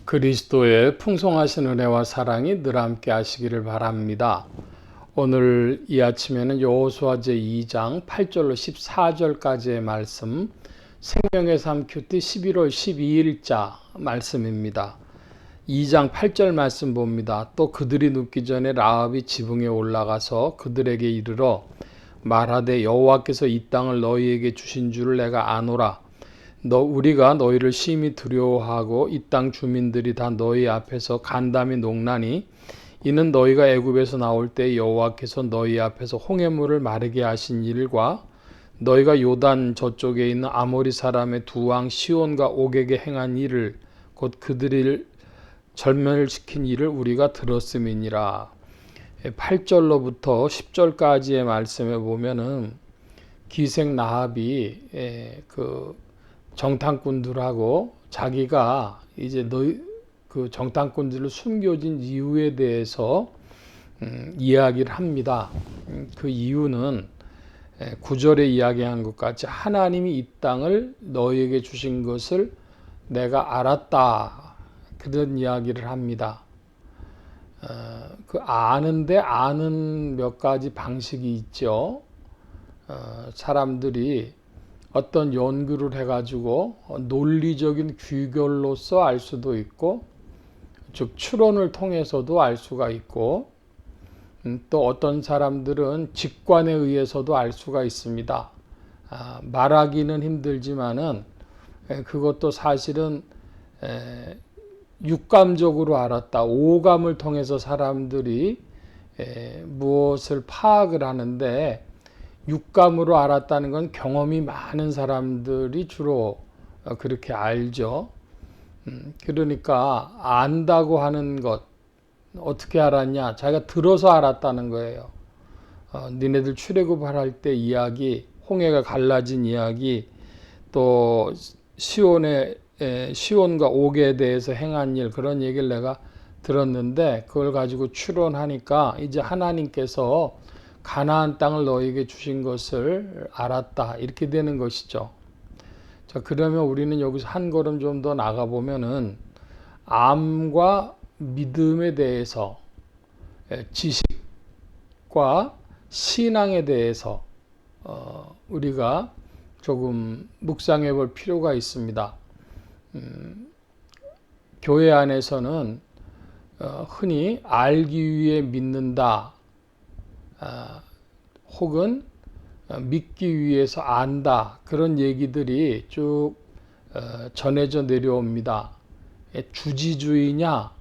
그리스도의 풍성하신 은혜와 사랑이 늘 함께 하시기를 바랍니다. 오늘 이 아침에는 여호수아 제2장 8절로 14절까지의 말씀, 생명의 삶 큐티 11월 12일자 말씀입니다. 2장 8절 말씀 봅니다. 또 그들이 눕기 전에 라합이 지붕에 올라가서 그들에게 이르러 말하되 여호와께서 이 땅을 너희에게 주신 줄을 내가 아노라. 우리가 너희를 심히 두려워하고 이 땅 주민들이 다 너희 앞에서 간담이 농나니 이는 너희가 애굽에서 나올 때 여호와께서 너희 앞에서 홍해물을 마르게 하신 일과 너희가 요단 저쪽에 있는 아모리 사람의 두 왕 시온과 옥에게 행한 일을 곧 그들을 절멸시킨 일을 우리가 들었음이니라. 8절로부터 10절까지의 말씀에 보면은 기생 라합이 정탐꾼들하고 자기가 이제 그 정탐꾼들을 숨겨진 이유에 대해서 이야기를 합니다. 그 이유는 9절에 이야기한 것 같이 하나님이 이 땅을 너희에게 주신 것을 내가 알았다. 그런 이야기를 합니다. 그 아는데 아는 몇 가지 방식이 있죠. 사람들이 어떤 연구를 해가지고 논리적인 귀결로서 알 수도 있고, 즉 추론을 통해서도 알 수가 있고, 또 어떤 사람들은 직관에 의해서도 알 수가 있습니다. 말하기는 힘들지만은 그것도 사실은 육감적으로 알았다. 오감을 통해서 사람들이 무엇을 파악을 하는데, 육감으로 알았다는 건 경험이 많은 사람들이 주로 그렇게 알죠. 그러니까 안다고 하는 것, 어떻게 알았냐? 자기가 들어서 알았다는 거예요. 니네들 출애굽할 때 이야기, 홍해가 갈라진 이야기, 또 시온과 옥에 대해서 행한 일, 그런 얘기를 내가 들었는데 그걸 가지고 추론하니까 이제 하나님께서 가나안 땅을 너에게 주신 것을 알았다. 이렇게 되는 것이죠. 자, 그러면 우리는 여기서 한 걸음 좀 더 나가 보면은 암과 믿음에 대해서, 지식과 신앙에 대해서 우리가 조금 묵상해 볼 필요가 있습니다. 교회 안에서는 흔히 알기 위해 믿는다, 혹은 믿기 위해서 안다, 그런 얘기들이 쭉 전해져 내려옵니다. 주지주의냐,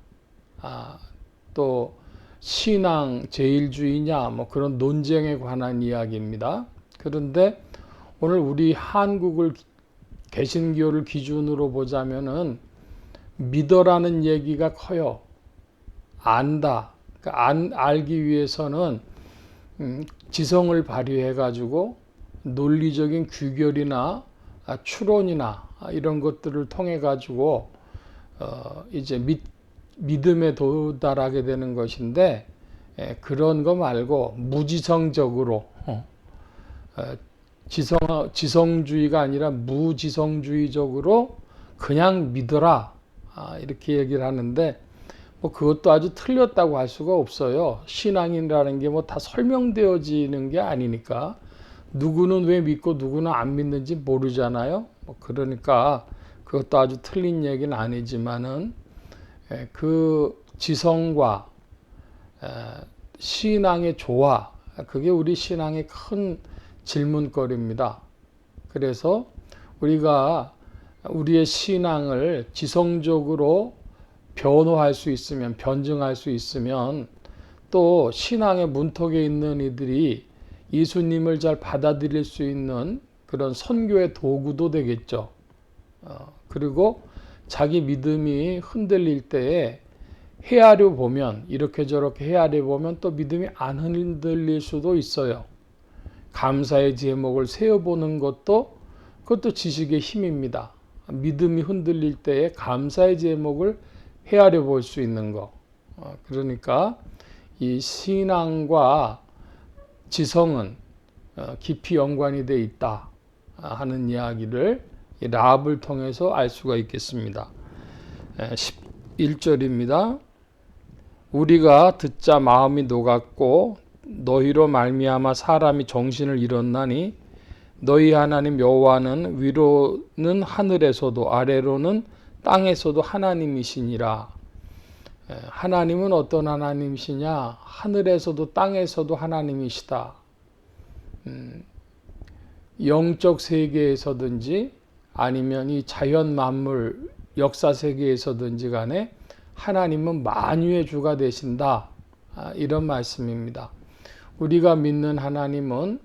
또 신앙 제일주의냐, 뭐 그런 논쟁에 관한 이야기입니다. 그런데 오늘 우리 한국을 개신교를 기준으로 보자면은 믿어라는 얘기가 커요. 안다. 그러니까 알기 위해서는 지성을 발휘해 가지고 논리적인 규결이나 추론이나 이런 것들을 통해 가지고 이제 믿음에 도달하게 되는 것인데, 그런 거 말고 무지성적으로 지성주의가 아니라 무지성주의적으로 그냥 믿어라, 이렇게 얘기를 하는데 그것도 아주 틀렸다고 할 수가 없어요. 신앙이라는 게 다 설명되어지는 게 아니니까. 누구는 왜 믿고 누구는 안 믿는지 모르잖아요. 그러니까 그것도 아주 틀린 얘기는 아니지만은 그 지성과 신앙의 조화, 그게 우리 신앙의 큰 질문거리입니다. 그래서 우리가 우리의 신앙을 지성적으로 변호할 수 있으면, 변증할 수 있으면, 또 신앙의 문턱에 있는 이들이 예수님을 잘 받아들일 수 있는 그런 선교의 도구도 되겠죠. 그리고 자기 믿음이 흔들릴 때에 헤아려 보면, 이렇게 저렇게 헤아려 보면 또 믿음이 안 흔들릴 수도 있어요. 감사의 제목을 세어보는 그것도 지식의 힘입니다. 믿음이 흔들릴 때에 감사의 제목을 헤아려 볼 수 있는 거. 그러니까 이 신앙과 지성은 깊이 연관이 되어 있다 하는 이야기를 이 라합을 통해서 알 수가 있겠습니다. 1절입니다. 우리가 듣자 마음이 녹았고 너희로 말미암아 사람이 정신을 잃었나니 너희 하나님 여호와는 위로는 하늘에서도 아래로는 땅에서도 하나님이시니라. 하나님은 어떤 하나님이시냐? 하늘에서도 땅에서도 하나님이시다. 영적 세계에서든지 아니면 이 자연 만물 역사 세계에서든지 간에 하나님은 만유의 주가 되신다. 이런 말씀입니다. 우리가 믿는 하나님은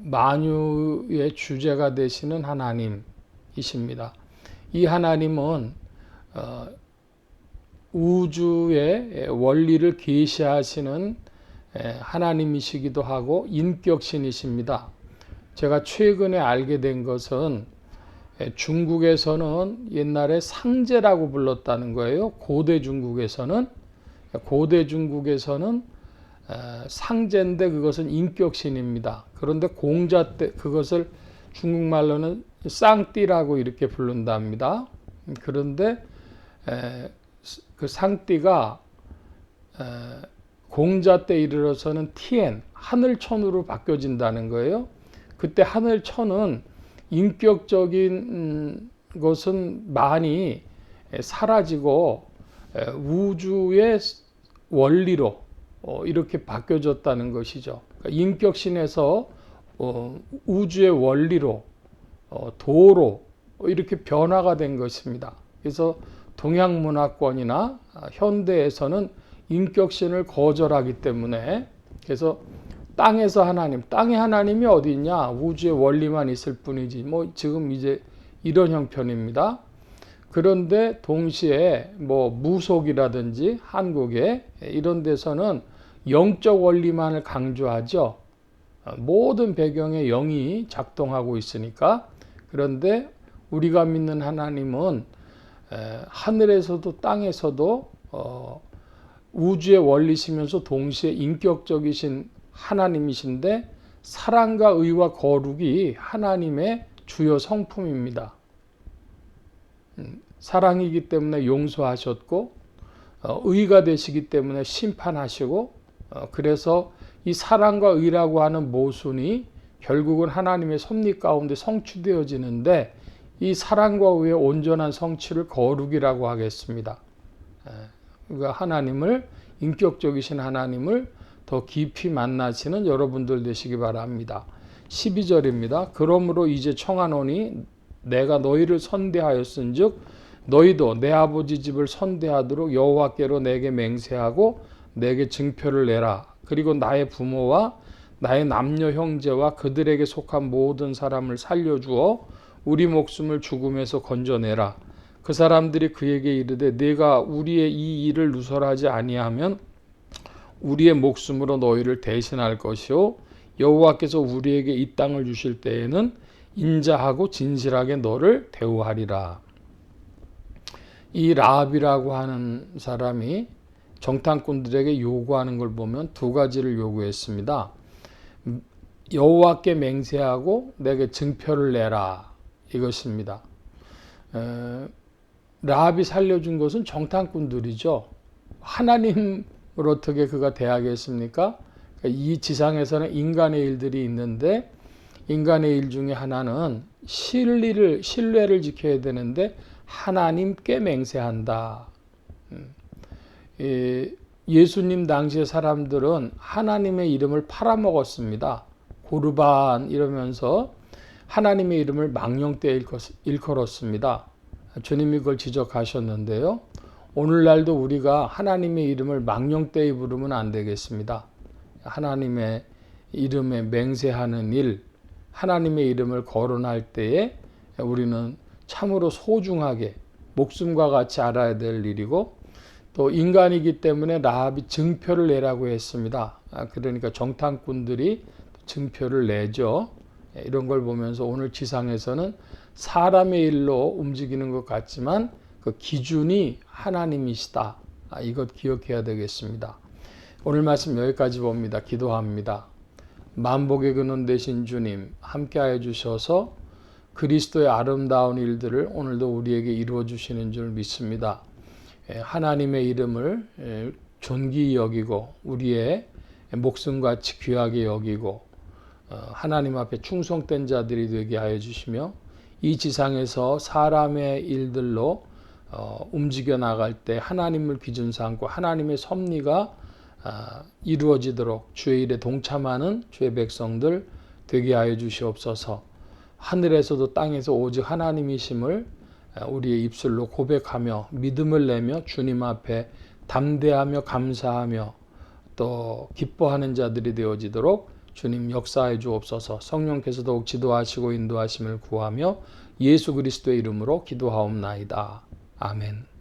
만유의 주제가 되시는 하나님이십니다. 이 하나님은 우주의 원리를 계시하시는 하나님이시기도 하고 인격신이십니다. 제가 최근에 알게 된 것은 중국에서는 옛날에 상제라고 불렀다는 거예요. 고대 중국에서는 상제인데 그것은 인격신입니다. 그런데 공자 때 그것을 중국말로는 쌍띠라고 이렇게 부른답니다. 그런데 그 상띠가 공자 때 이르러서는 티엔 하늘천으로 바뀌어진다는 거예요. 그때 하늘천은 인격적인 것은 많이 사라지고 우주의 원리로 이렇게 바뀌어졌다는 것이죠. 그러니까 인격신에서 우주의 원리로 도로 이렇게 변화가 된 것입니다. 그래서 동양문화권이나 현대에서는 인격신을 거절하기 때문에 그래서 땅에서 하나님, 땅의 하나님이 어디 있냐? 우주의 원리만 있을 뿐이지. 지금 이제 이런 형편입니다. 그런데 동시에 무속이라든지 한국에 이런 데서는 영적 원리만을 강조하죠. 모든 배경에 영이 작동하고 있으니까. 그런데 우리가 믿는 하나님은 하늘에서도 땅에서도 우주의 원리시면서 동시에 인격적이신 하나님이신데 사랑과 의와 거룩이 하나님의 주요 성품입니다. 사랑이기 때문에 용서하셨고 의가 되시기 때문에 심판하시고 그래서 이 사랑과 의라고 하는 모순이 결국은 하나님의 섭리 가운데 성취되어지는데 이 사랑과 의의 온전한 성취를 거룩이라고 하겠습니다. 그러니까 하나님을 인격적이신 하나님을 더 깊이 만나시는 여러분들 되시기 바랍니다. 12절입니다. 그러므로 이제 청하노니 내가 너희를 선대하였은즉 너희도 내 아버지 집을 선대하도록 여호와께로 내게 맹세하고 내게 증표를 내라. 그리고 나의 부모와 나의 남녀 형제와 그들에게 속한 모든 사람을 살려주어 우리 목숨을 죽음에서 건져내라. 그 사람들이 그에게 이르되 네가 우리의 이 일을 누설하지 아니하면 우리의 목숨으로 너희를 대신할 것이요 여호와께서 우리에게 이 땅을 주실 때에는 인자하고 진실하게 너를 대우하리라. 이 라합이라고 하는 사람이 정탐꾼들에게 요구하는 걸 보면 두 가지를 요구했습니다. 여호와께 맹세하고 내게 증표를 내라, 이것입니다. 라합이 살려준 것은 정탐꾼들이죠. 하나님을 어떻게 그가 대하겠습니까? 이 지상에서는 인간의 일들이 있는데 인간의 일 중에 하나는 신뢰를 지켜야 되는데 하나님께 맹세한다. 예수님 당시의 사람들은 하나님의 이름을 팔아먹었습니다. 고르반 이러면서 하나님의 이름을 망령되이 일컬었습니다. 주님이 그걸 지적하셨는데요. 오늘날도 우리가 하나님의 이름을 망령되이 부르면 안 되겠습니다. 하나님의 이름에 맹세하는 일, 하나님의 이름을 거론할 때에 우리는 참으로 소중하게 목숨과 같이 알아야 될 일이고 또 인간이기 때문에 라합이 증표를 내라고 했습니다. 그러니까 정탐꾼들이 증표를 내죠. 이런 걸 보면서 오늘 지상에서는 사람의 일로 움직이는 것 같지만 그 기준이 하나님이시다. 이것 기억해야 되겠습니다. 오늘 말씀 여기까지 봅니다. 기도합니다. 만복의 근원 되신 주님 함께하여 주셔서 그리스도의 아름다운 일들을 오늘도 우리에게 이루어 주시는 줄 믿습니다. 하나님의 이름을 존귀히 여기고 우리의 목숨같이 귀하게 여기고 하나님 앞에 충성된 자들이 되게 하여 주시며 이 지상에서 사람의 일들로 움직여 나갈 때 하나님을 기준 삼고 하나님의 섭리가 이루어지도록 주의 일에 동참하는 주의 백성들 되게 하여 주시옵소서. 하늘에서도 땅에서 오직 하나님이심을 우리의 입술로 고백하며 믿음을 내며 주님 앞에 담대하며 감사하며 또 기뻐하는 자들이 되어지도록 주님 역사해 주옵소서. 성령께서 더욱 지도하시고 인도하심을 구하며 예수 그리스도의 이름으로 기도하옵나이다. 아멘.